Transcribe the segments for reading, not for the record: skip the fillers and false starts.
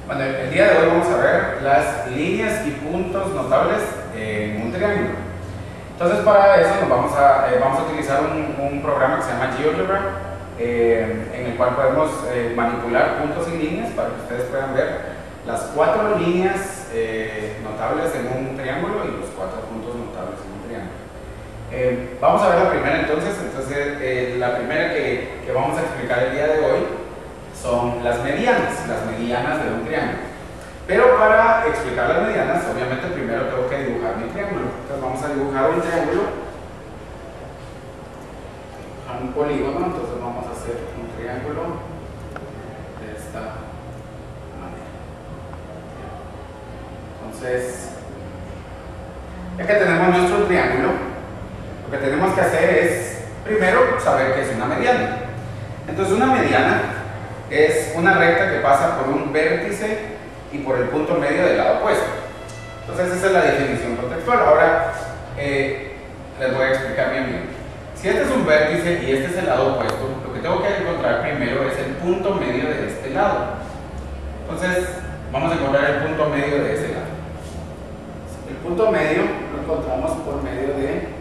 Bueno, el día de hoy vamos a ver las líneas y puntos notables en un triángulo. Entonces, para eso vamos a utilizar un programa que se llama GeoGebra, en el cual podemos manipular puntos y líneas para que ustedes puedan ver las 4 líneas notables en un triángulo y los 4 puntos notables en un triángulo. Vamos a ver la primera entonces. La primera que vamos a explicar el día de hoy son las medianas de un triángulo. Pero para explicar las medianas, obviamente primero tengo que dibujar mi triángulo. Entonces vamos a dibujar un triángulo, un polígono. Entonces vamos a hacer un triángulo de esta manera. Entonces, ya que tenemos nuestro triángulo, lo que tenemos que hacer es primero saber qué es una mediana. Entonces una mediana es una recta que pasa por un vértice y por el punto medio del lado opuesto. Entonces esa es la definición contextual. Ahora les voy a explicar bien bien. Si este es un vértice y este es el lado opuesto, lo que tengo que encontrar primero es el punto medio de este lado. Entonces vamos a encontrar el punto medio de ese lado. El punto medio lo encontramos por medio de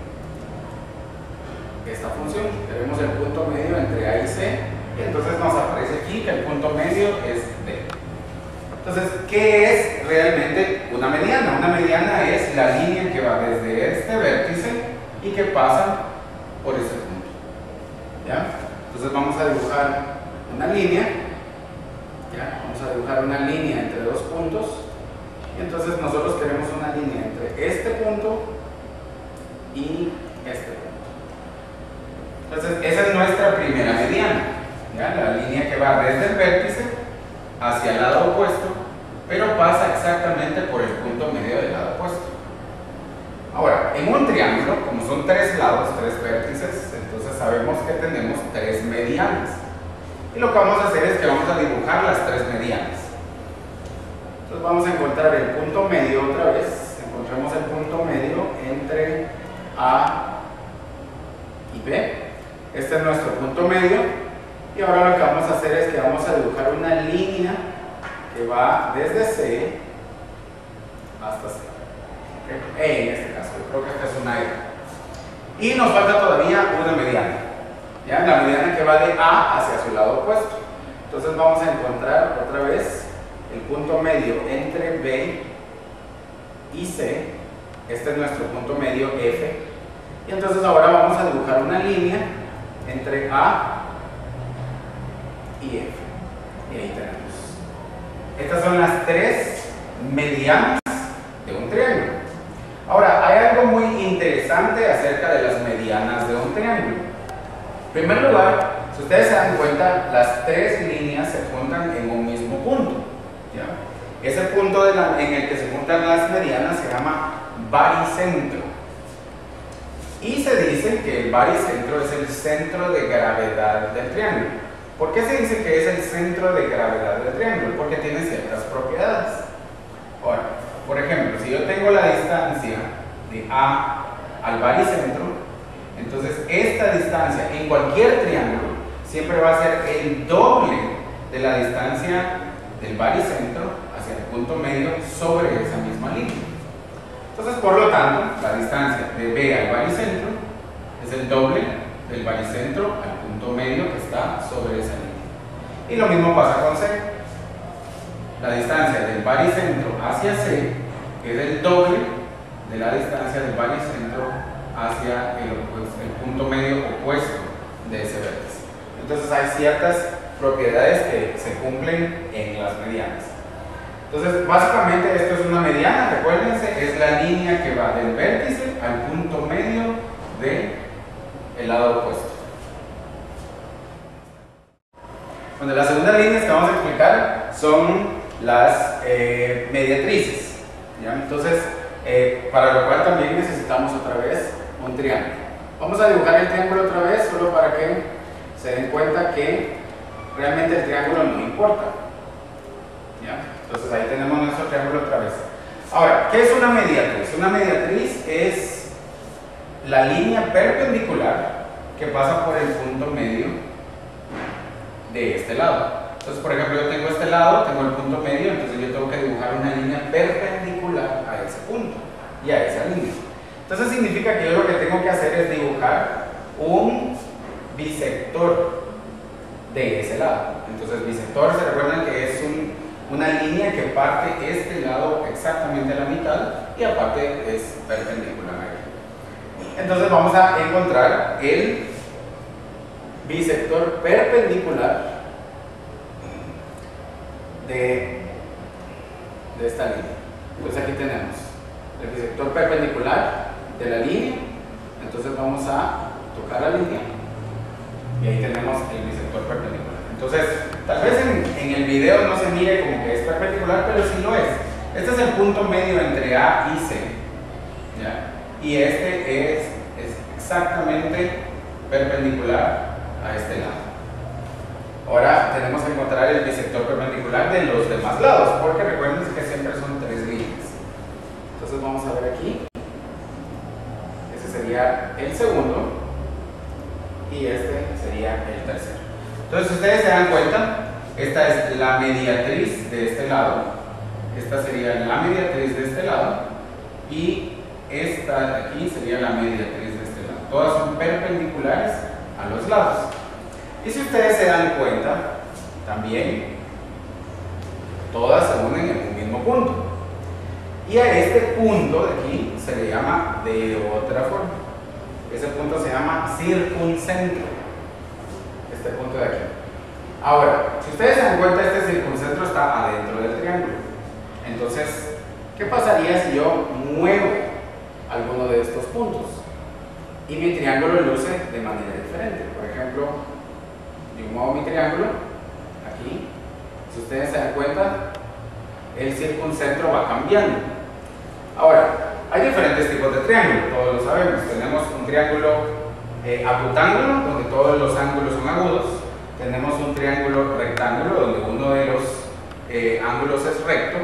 esta función. Tenemos el punto medio entre A y C, y entonces nos aparece aquí que el punto medio es D. Entonces, ¿qué es realmente una mediana? Una mediana es la línea que va desde este vértice y que pasa por este punto. ¿Ya? Entonces vamos a dibujar una línea. ¿Ya? Vamos a dibujar una línea entre dos puntos. Y entonces nosotros queremos una línea entre este punto y este punto. Entonces, esa es nuestra primera mediana. ¿Ya? La línea que va desde el vértice hacia el lado opuesto, pero pasa exactamente por el punto medio del lado opuesto. Ahora, en un triángulo, como son 3 lados, 3 vértices, entonces sabemos que tenemos 3 medianas. Y lo que vamos a hacer es que vamos a dibujar las 3 medianas. Entonces vamos a encontrar el punto medio otra vez. Encontramos el punto medio entre A y B. Este es nuestro punto medio. Y ahora lo que vamos a hacer es que vamos a dibujar una línea que va desde C hasta C. ¿Okay? En este caso, yo creo que esta es una E. Y nos falta todavía una mediana. ¿Ya? La mediana que va de A hacia su lado opuesto. Entonces vamos a encontrar otra vez el punto medio entre B y C. Este es nuestro punto medio F. Y entonces ahora vamos a dibujar una línea entre A y F. Y ahí tenemos. Estas son las 3 medianas de un triángulo. Ahora, hay algo muy interesante acerca de las medianas de un triángulo. En primer lugar, si ustedes se dan cuenta, las 3 líneas se juntan en un mismo punto. ¿Ya? Ese punto en el que se juntan las medianas se llama baricentro. Y se dice que el baricentro es el centro de gravedad del triángulo. ¿Por qué se dice que es el centro de gravedad del triángulo? Porque tiene ciertas propiedades. Ahora, por ejemplo, si yo tengo la distancia de A al baricentro, entonces esta distancia en cualquier triángulo siempre va a ser el doble de la distancia del baricentro hacia el punto medio sobre esa misma línea. Entonces, por lo tanto, la distancia de B al baricentro es el doble del baricentro al punto medio que está sobre esa línea. Y lo mismo pasa con C. La distancia del baricentro hacia C es el doble de la distancia del baricentro hacia el punto medio opuesto de ese vértice. Entonces hay ciertas propiedades que se cumplen en las medianas. Entonces, básicamente esto es una mediana, recuérdense, es la línea que va del vértice al punto medio del lado opuesto. Bueno, las segundas líneas que vamos a explicar son las mediatrices. ¿Ya? Entonces, para lo cual también necesitamos otra vez un triángulo. Vamos a dibujar el triángulo otra vez, solo para que se den cuenta que realmente el triángulo no importa. ¿Ya? Entonces ahí tenemos nuestro triángulo otra vez. Ahora, ¿qué es una mediatriz? Una mediatriz es la línea perpendicular que pasa por el punto medio de este lado. Entonces, por ejemplo, yo tengo este lado, tengo el punto medio, entonces yo Entonces significa que yo lo que tengo que hacer es dibujar un bisector de ese lado. Entonces bisector, se recuerdan que es una línea que parte este lado exactamente a la mitad y aparte es perpendicular a él. Entonces vamos a encontrar el bisector perpendicular de esta línea. Entonces aquí tenemos el bisector perpendicular de la línea. Entonces vamos a tocar la línea y ahí tenemos el bisector perpendicular. Entonces, tal vez en el video no se mire como que es perpendicular, pero sí lo es. Este es el punto medio entre A y C, ¿ya? Y este es exactamente perpendicular a este lado. Ahora tenemos que encontrar el bisector perpendicular de los demás lados, porque recuerden que siempre son tres líneas. Entonces vamos a ver aquí. Ese sería el segundo y este sería el tercero. Entonces, si ustedes se dan cuenta, esta es la mediatriz de este lado, esta sería la mediatriz de este lado y esta de aquí sería la mediatriz de este lado. Todas son perpendiculares a los lados. Y si ustedes se dan cuenta, también todas se unen en un mismo punto. Y a este punto de aquí se le llama de otra forma. Ese punto se llama circuncentro. Este punto de aquí. Ahora, si ustedes se dan cuenta, este circuncentro está adentro del triángulo. Entonces, ¿qué pasaría si yo muevo alguno de estos puntos? Y mi triángulo luce de manera diferente. Por ejemplo, yo muevo mi triángulo aquí. Si ustedes se dan cuenta, el circuncentro va cambiando. Ahora, hay diferentes tipos de triángulo, todos lo sabemos. Tenemos un triángulo acutángulo, donde todos los ángulos son agudos. Tenemos un triángulo rectángulo, donde uno de los ángulos es recto.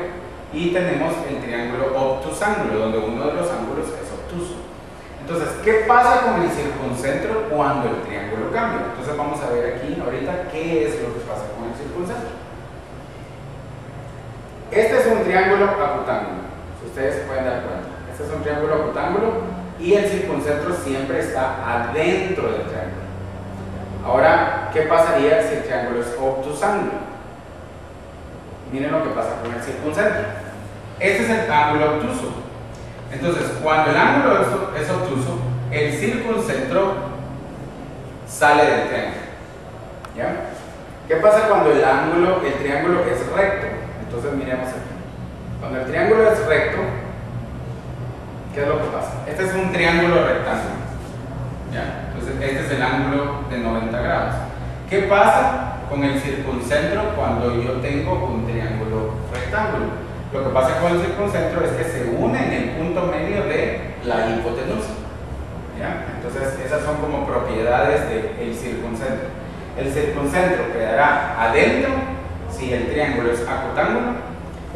Y tenemos el triángulo obtusángulo, donde uno de los ángulos es obtuso. Entonces, ¿qué pasa con el circuncentro cuando el triángulo cambia? Entonces vamos a ver aquí ahorita qué es lo que pasa con el circuncentro. Este es un triángulo acutángulo, si ustedes se pueden dar cuenta. Este es un triángulo acutángulo y el circuncentro siempre está adentro del triángulo. Ahora, ¿qué pasaría si el triángulo es obtusángulo? Miren lo que pasa con el circuncentro. Este es el ángulo obtuso. Entonces, cuando el ángulo es obtuso, el circuncentro sale del triángulo. ¿Ya? ¿Qué pasa cuando el triángulo es recto? Entonces miremos aquí. Cuando el triángulo es recto, ¿qué es lo que pasa? Este es un triángulo rectángulo. ¿Ya? Entonces este es el ángulo de 90 grados. ¿Qué pasa con el circuncentro cuando yo tengo un triángulo rectángulo? Lo que pasa con el circuncentro es que se une en el punto medio de la hipotenusa. ¿Ya? Entonces esas son como propiedades del circuncentro. El circuncentro quedará adentro si el triángulo es acutángulo,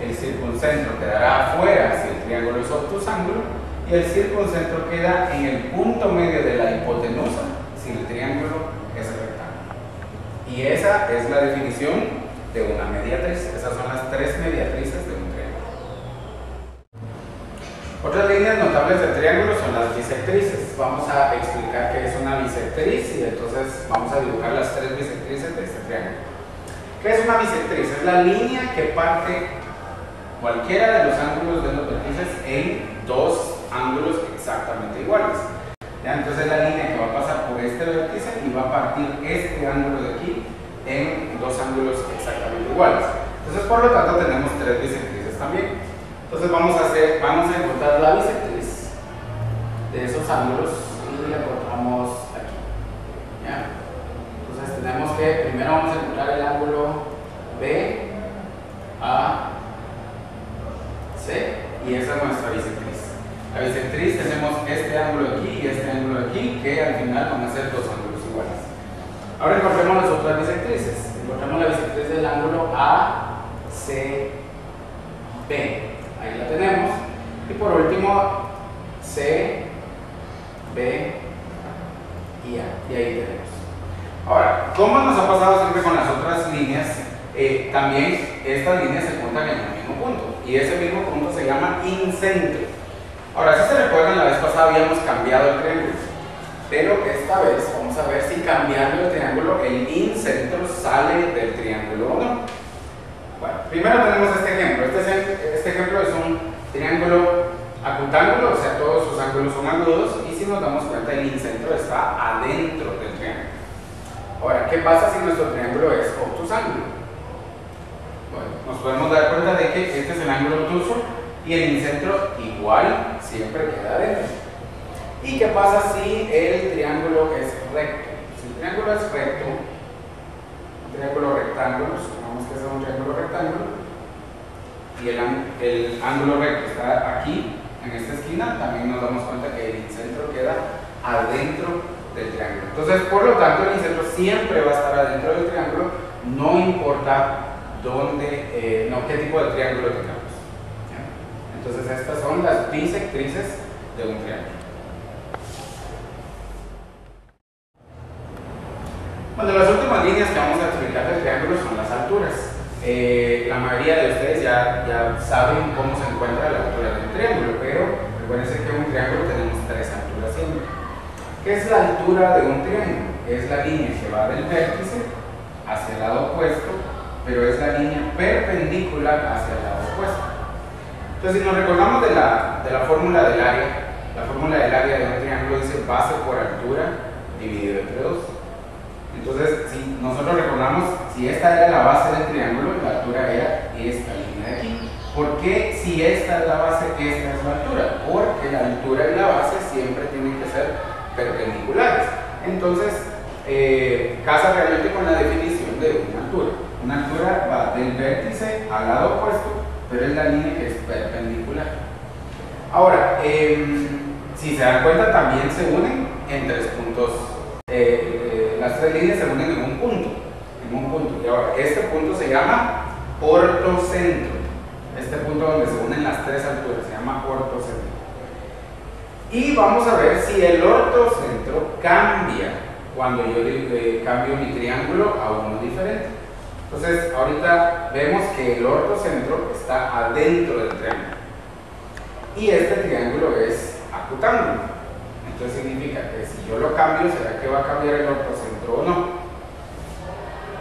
el circuncentro quedará afuera si el triángulo es obtusángulo y el circuncentro queda en el punto medio de la hipotenusa si el triángulo es rectángulo. Y esa es la definición de una mediatriz. Esas son las tres mediatrices de un triángulo. Otras líneas notables del triángulo son las bisectrices. Vamos a explicar qué es una bisectriz y entonces vamos a dibujar las tres bisectrices de este triángulo. ¿Qué es una bisectriz? Es la línea que parte cualquiera de los ángulos de los vértices en dos ángulos exactamente iguales. ¿Ya? Entonces la línea que va a pasar por este vértice y va a partir este ángulo de aquí en dos ángulos exactamente iguales. Entonces, por lo tanto, tenemos tres bisectrices también. Entonces vamos a encontrar la bisectriz de esos ángulos y la encontramos aquí. ¿Ya? Entonces tenemos que primero vamos a encontrar el ángulo B, A, C y esa es nuestra bisectriz. La bisectriz tenemos este ángulo de aquí y este ángulo de aquí que al final van a ser dos ángulos iguales. Ahora encontremos las otras bisectrices. Encontramos la bisectriz del ángulo ACB. Ahí la tenemos. Y por último C, B y A. Y ahí tenemos. Ahora, ¿cómo nos ha pasado siempre con las otras líneas? También estas líneas se juntan en el mismo punto. Y ese mismo punto se llama incentro. Ahora, si se recuerdan, la vez pasada habíamos cambiado el triángulo, pero esta vez vamos a ver si cambiando el triángulo el incentro sale del triángulo o no. Bueno, primero tenemos este ejemplo. Este ejemplo es un triángulo acutángulo, o sea, todos sus ángulos son agudos, y si nos damos cuenta, el incentro está adentro del triángulo. Ahora, ¿qué pasa si nuestro triángulo es obtusángulo? Bueno, nos podemos dar cuenta de que este es el ángulo obtuso y el incentro igual siempre queda adentro. ¿Y qué pasa si el triángulo es recto? Si el triángulo es recto, un triángulo rectángulo, supongamos que es un triángulo rectángulo, y el ángulo recto está aquí, en esta esquina, también nos damos cuenta que el incentro queda adentro del triángulo. Entonces, por lo tanto, el incentro siempre va a estar adentro del triángulo, no importa dónde, qué tipo de triángulo tengamos. ¿Ya? Entonces, estas son las bisectrices de un triángulo. Bueno, las últimas líneas que vamos a explicar del triángulo son las alturas. La mayoría de ustedes ya saben cómo se encuentra la altura de un triángulo, pero recuerden que en un triángulo tenemos tres alturas siempre. ¿Qué es la altura de un triángulo? Es la línea que va del vértice hacia el lado opuesto, pero es la línea perpendicular hacia el lado opuesto. Entonces, si nos recordamos de la fórmula del área, la fórmula del área de un triángulo dice base por altura dividido entre 2. Entonces, si nosotros recordamos, si esta era la base del triángulo, la altura era esta línea de aquí. ¿Por qué si esta es la base, esta es la altura? Porque la altura y la base siempre tienen que ser perpendiculares. Entonces, casa realmente con la definición de una altura. Una altura va del vértice al lado opuesto, pero es la línea que es perpendicular. Ahora, si se dan cuenta, también se unen en tres puntos. Las tres líneas se unen en un punto. Y ahora, este punto se llama ortocentro. Este punto donde se unen las tres alturas se llama ortocentro. Y vamos a ver si el ortocentro cambia cuando yo cambio mi triángulo a uno diferente. Entonces, ahorita vemos que el ortocentro está adentro del triángulo. Y este triángulo es acutángulo. Entonces significa que si yo lo cambio, ¿será que va a cambiar el ortocentro o no?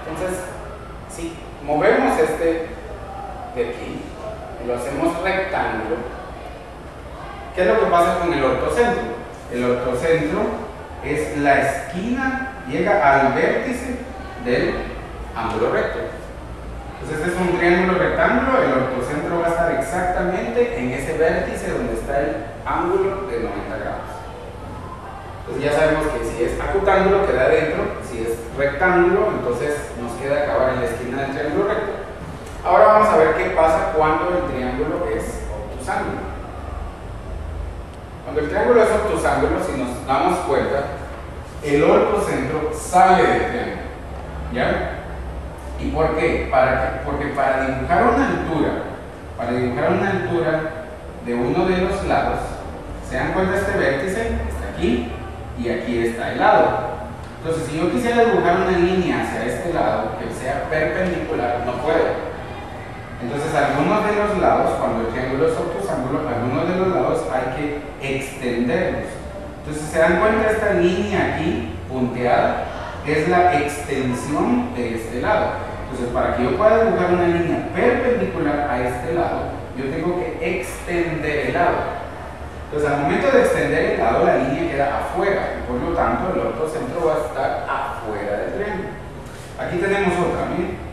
Entonces, si movemos este de aquí y lo hacemos rectángulo, ¿qué es lo que pasa con el ortocentro? El ortocentro es la esquina, llega al vértice del ángulo recto. Entonces, este es un triángulo rectángulo, el ortocentro va a estar exactamente en ese vértice donde está el ángulo de 90 grados. Entonces ya sabemos que si es acutángulo queda adentro, si es rectángulo entonces nos queda acabar en la esquina del triángulo recto. Ahora vamos a ver qué pasa cuando el triángulo es obtusángulo. Cuando el triángulo es obtusángulo, si nos damos cuenta, el ortocentro sale del triángulo. ¿Ya? ¿Y por qué? Porque para dibujar una altura de uno de los lados, ¿se dan cuenta? Este vértice está aquí y aquí está el lado. Entonces, si yo quisiera dibujar una línea hacia este lado que sea perpendicular, no puedo. Entonces, algunos de los lados, cuando el triángulo es obtusángulo, algunos de los lados hay que extenderlos. Entonces, ¿se dan cuenta? Esta línea aquí, punteada, es la extensión de este lado. Entonces, para que yo pueda dibujar una línea perpendicular a este lado, yo tengo que extender el lado. Entonces, al momento de extender el lado, la línea queda afuera, y por lo tanto, el ortocentro va a estar afuera del triángulo. Aquí tenemos otra, miren.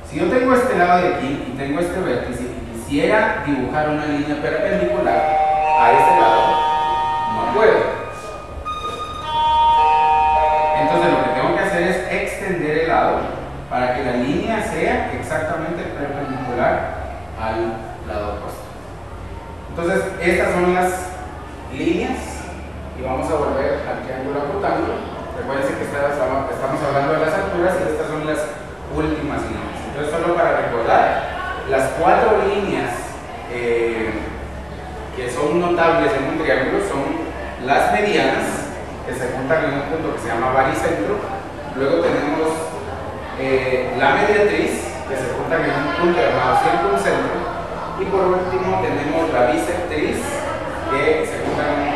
Si yo tengo este lado de aquí y tengo este vértice y quisiera dibujar una línea perpendicular a este lado, no puedo. Entonces, lo que tengo que hacer es extender el lado para que la línea sea exactamente perpendicular al lado opuesto. Entonces, estas son las líneas y vamos a volver al triángulo acutángulo. Recuerden que estamos hablando de las alturas y estas son las últimas líneas. Entonces, solo para recordar, las cuatro líneas que son notables en un triángulo son las medianas, que se juntan en un punto que se llama baricentro. Luego tenemos la mediatriz, que se juntan en un punto llamado circuncentro. Y por último tenemos la bisectriz que se juntan